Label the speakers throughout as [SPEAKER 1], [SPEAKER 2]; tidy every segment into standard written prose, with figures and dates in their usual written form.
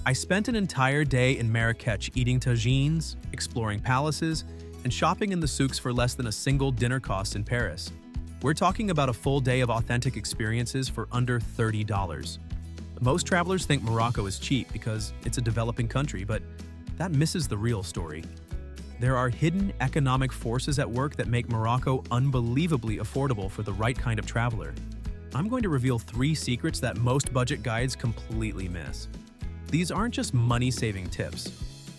[SPEAKER 1] I spent an entire day in Marrakech eating tagines, exploring palaces, and shopping in the souks for less than a single dinner cost in Paris. We're talking about a full day of authentic experiences for under $30. Most travelers think Morocco is cheap because it's a developing country, but that misses the real story. There are hidden economic forces at work that make Morocco unbelievably affordable for the right kind of traveler. I'm going to reveal 3 secrets that most budget guides completely miss. These aren't just money-saving tips.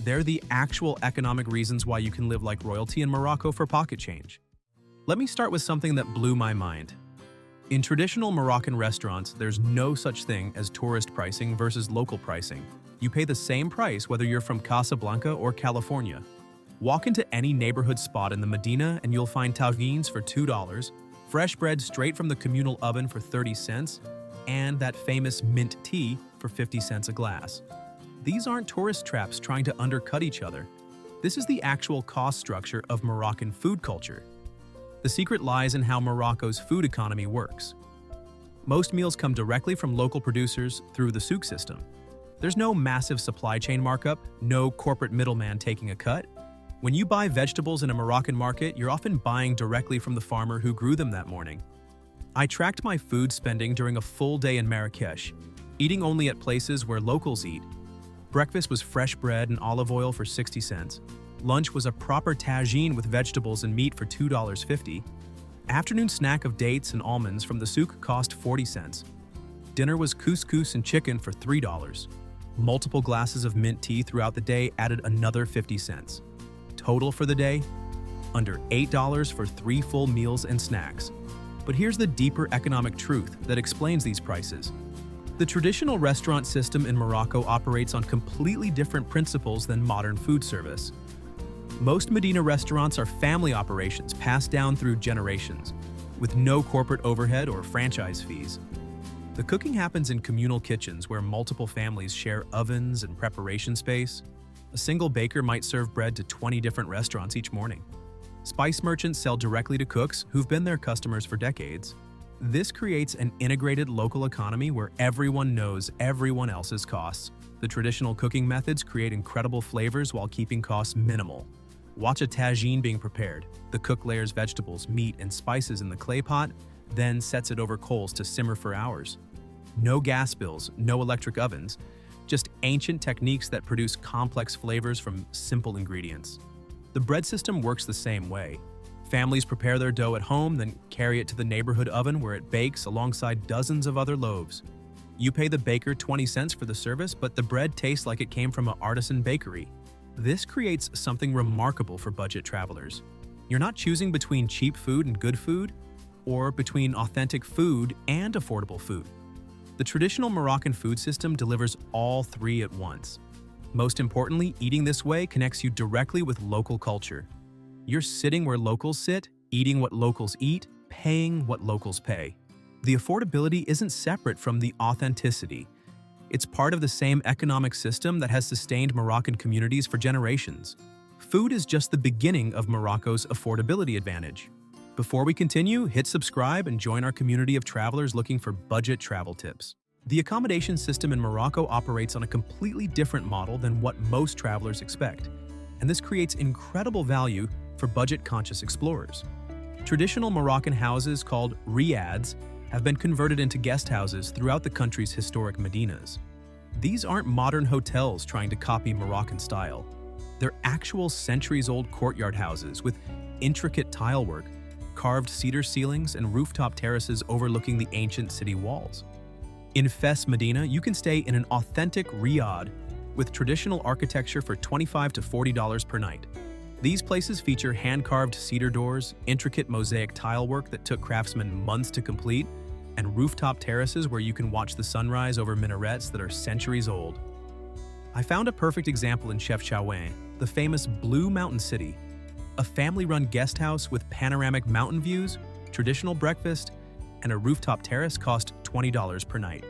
[SPEAKER 1] They're the actual economic reasons why you can live like royalty in Morocco for pocket change. Let me start with something that blew my mind. In traditional Moroccan restaurants, there's no such thing as tourist pricing versus local pricing. You pay the same price whether you're from Casablanca or California. Walk into any neighborhood spot in the Medina and you'll find tagines for $2, fresh bread straight from the communal oven for 30 cents, and that famous mint tea for 50 cents a glass. These aren't tourist traps trying to undercut each other. This is the actual cost structure of Moroccan food culture. The secret lies in how Morocco's food economy works. Most meals come directly from local producers through the souk system. There's no massive supply chain markup, no corporate middleman taking a cut. When you buy vegetables in a Moroccan market, you're often buying directly from the farmer who grew them that morning. I tracked my food spending during a full day in Marrakech, eating only at places where locals eat. Breakfast was fresh bread and olive oil for 60 cents. Lunch was a proper tagine with vegetables and meat for $2.50. Afternoon snack of dates and almonds from the souk cost 40 cents. Dinner was couscous and chicken for $3. Multiple glasses of mint tea throughout the day added another 50 cents. Total for the day? Under $8 for 3 full meals and snacks. But here's the deeper economic truth that explains these prices. The traditional restaurant system in Morocco operates on completely different principles than modern food service. Most Medina restaurants are family operations passed down through generations, with no corporate overhead or franchise fees. The cooking happens in communal kitchens where multiple families share ovens and preparation space. A single baker might serve bread to 20 different restaurants each morning. Spice merchants sell directly to cooks who've been their customers for decades. This creates an integrated local economy where everyone knows everyone else's costs. The traditional cooking methods create incredible flavors while keeping costs minimal. Watch a tagine being prepared. The cook layers vegetables, meat, and spices in the clay pot, then sets it over coals to simmer for hours. No gas bills, no electric ovens, just ancient techniques that produce complex flavors from simple ingredients. The bread system works the same way. Families prepare their dough at home, then carry it to the neighborhood oven where it bakes alongside dozens of other loaves. You pay the baker 20 cents for the service, but the bread tastes like it came from an artisan bakery. This creates something remarkable for budget travelers. You're not choosing between cheap food and good food, or between authentic food and affordable food. The traditional Moroccan food system delivers all 3 at once. Most importantly, eating this way connects you directly with local culture. You're sitting where locals sit, eating what locals eat, paying what locals pay. The affordability isn't separate from the authenticity. It's part of the same economic system that has sustained Moroccan communities for generations. Food is just the beginning of Morocco's affordability advantage. Before we continue, hit subscribe and join our community of travelers looking for budget travel tips. The accommodation system in Morocco operates on a completely different model than what most travelers expect, and this creates incredible value for budget-conscious explorers. Traditional Moroccan houses called Riads have been converted into guest houses throughout the country's historic medinas. These aren't modern hotels trying to copy Moroccan style. They're actual centuries-old courtyard houses with intricate tile work, carved cedar ceilings, and rooftop terraces overlooking the ancient city walls. In Fes, Medina, you can stay in an authentic riad with traditional architecture for $25 to $40 per night. These places feature hand-carved cedar doors, intricate mosaic tile work that took craftsmen months to complete, and rooftop terraces where you can watch the sunrise over minarets that are centuries old. I found a perfect example in Chefchaouen, the famous Blue Mountain City, a family-run guest house with panoramic mountain views, traditional breakfast, and a rooftop terrace cost $20 per night.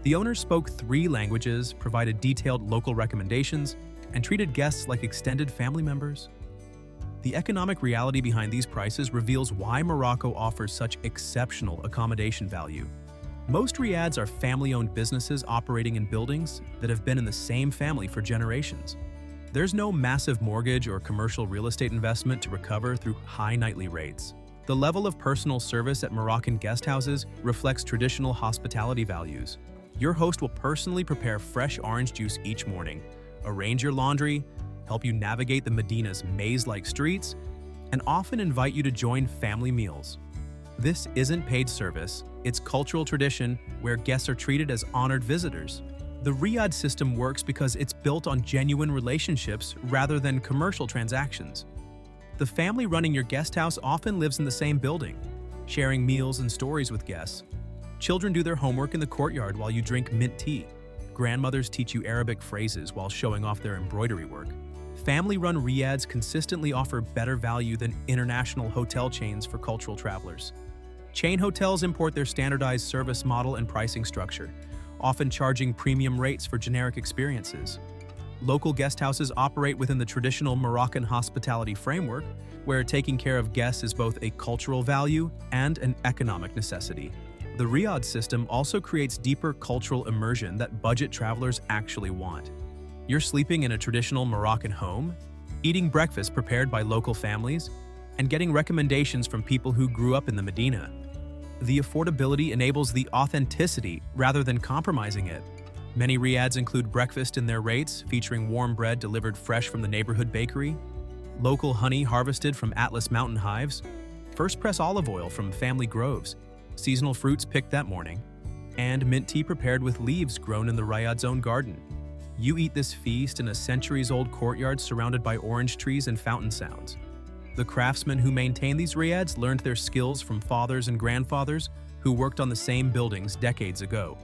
[SPEAKER 1] The owners spoke 3 languages, provided detailed local recommendations, and treated guests like extended family members. The economic reality behind these prices reveals why Morocco offers such exceptional accommodation value. Most Riads are family-owned businesses operating in buildings that have been in the same family for generations. There's no massive mortgage or commercial real estate investment to recover through high nightly rates. The level of personal service at Moroccan guest houses reflects traditional hospitality values. Your host will personally prepare fresh orange juice each morning, arrange your laundry, help you navigate the Medina's maze-like streets, and often invite you to join family meals. This isn't paid service, it's cultural tradition where guests are treated as honored visitors. The Riad system works because it's built on genuine relationships rather than commercial transactions. The family running your guest house often lives in the same building, sharing meals and stories with guests. Children do their homework in the courtyard while you drink mint tea. Grandmothers teach you Arabic phrases while showing off their embroidery work. Family-run Riads consistently offer better value than international hotel chains for cultural travelers. Chain hotels import their standardized service model and pricing structure, often charging premium rates for generic experiences. Local guest houses operate within the traditional Moroccan hospitality framework, where taking care of guests is both a cultural value and an economic necessity. The Riad system also creates deeper cultural immersion that budget travelers actually want. You're sleeping in a traditional Moroccan home, eating breakfast prepared by local families, and getting recommendations from people who grew up in the Medina. The affordability enables the authenticity rather than compromising it. Many Riads include breakfast in their rates, featuring warm bread delivered fresh from the neighborhood bakery, local honey harvested from Atlas mountain hives, first-press olive oil from family groves, seasonal fruits picked that morning, and mint tea prepared with leaves grown in the Riad's own garden. You eat this feast in a centuries-old courtyard surrounded by orange trees and fountain sounds. The craftsmen who maintain these Riads learned their skills from fathers and grandfathers who worked on the same buildings decades ago.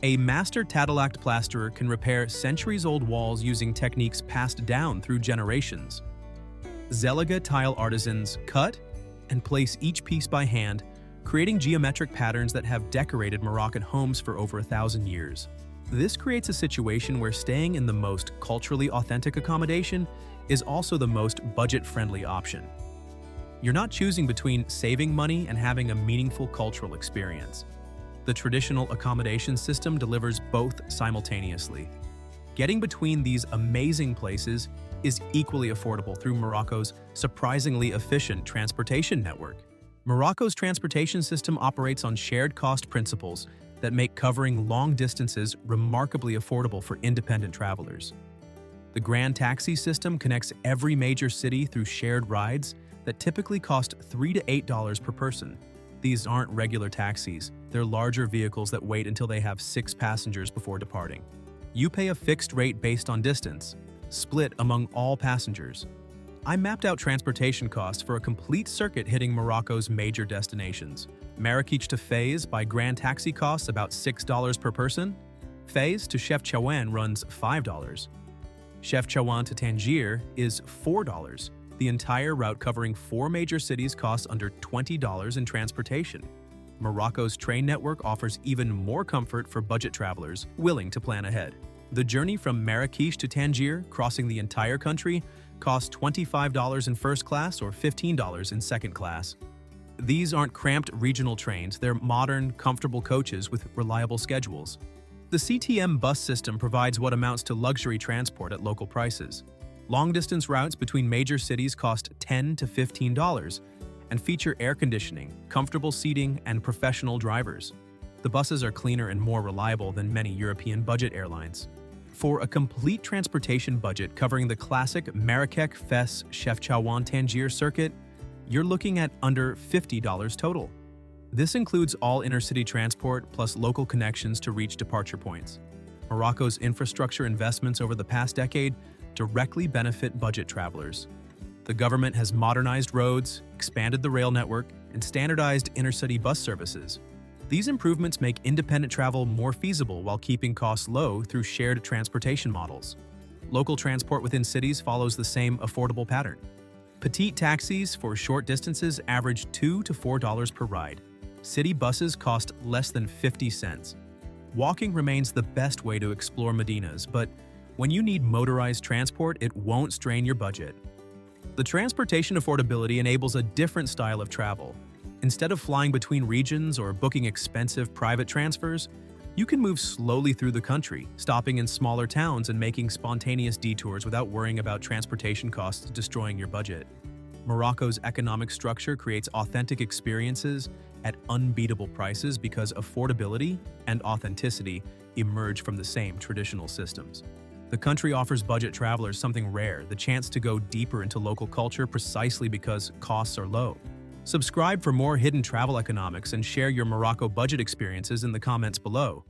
[SPEAKER 1] A master Tadilact plasterer can repair centuries-old walls using techniques passed down through generations. Zeliga tile artisans cut and place each piece by hand, creating geometric patterns that have decorated Moroccan homes for over 1,000 years. This creates a situation where staying in the most culturally authentic accommodation is also the most budget-friendly option. You're not choosing between saving money and having a meaningful cultural experience. The traditional accommodation system delivers both simultaneously. Getting between these amazing places is equally affordable through Morocco's surprisingly efficient transportation network. Morocco's transportation system operates on shared cost principles that make covering long distances remarkably affordable for independent travelers. The Grand Taxi system connects every major city through shared rides that typically cost $3 to $8 per person. These aren't regular taxis, they're larger vehicles that wait until they have 6 passengers before departing. You pay a fixed rate based on distance, split among all passengers. I mapped out transportation costs for a complete circuit hitting Morocco's major destinations. Marrakech to Fez by Grand Taxi costs about $6 per person. Fez to Chefchaouen runs $5. Chefchaouen to Tangier is $4. The entire route covering 4 major cities costs under $20 in transportation. Morocco's train network offers even more comfort for budget travelers willing to plan ahead. The journey from Marrakech to Tangier, crossing the entire country, costs $25 in first class or $15 in second class. These aren't cramped regional trains, they're modern, comfortable coaches with reliable schedules. The CTM bus system provides what amounts to luxury transport at local prices. Long-distance routes between major cities cost $10 to $15 and feature air conditioning, comfortable seating, and professional drivers. The buses are cleaner and more reliable than many European budget airlines. For a complete transportation budget covering the classic Marrakech, Fes, Chefchaouen, Tangier circuit, you're looking at under $50 total. This includes all intercity transport plus local connections to reach departure points. Morocco's infrastructure investments over the past decade directly benefit budget travelers. The government has modernized roads, expanded the rail network, and standardized intercity bus services. These improvements make independent travel more feasible while keeping costs low through shared transportation models. Local transport within cities follows the same affordable pattern. Petite taxis for short distances average $2 to $4 per ride. City buses cost less than 50 cents. Walking remains the best way to explore Medinas, but when you need motorized transport, it won't strain your budget. The transportation affordability enables a different style of travel. Instead of flying between regions or booking expensive private transfers, you can move slowly through the country, stopping in smaller towns and making spontaneous detours without worrying about transportation costs destroying your budget. Morocco's economic structure creates authentic experiences at unbeatable prices because affordability and authenticity emerge from the same traditional systems. The country offers budget travelers something rare, the chance to go deeper into local culture precisely because costs are low. Subscribe for more hidden travel economics and share your Morocco budget experiences in the comments below.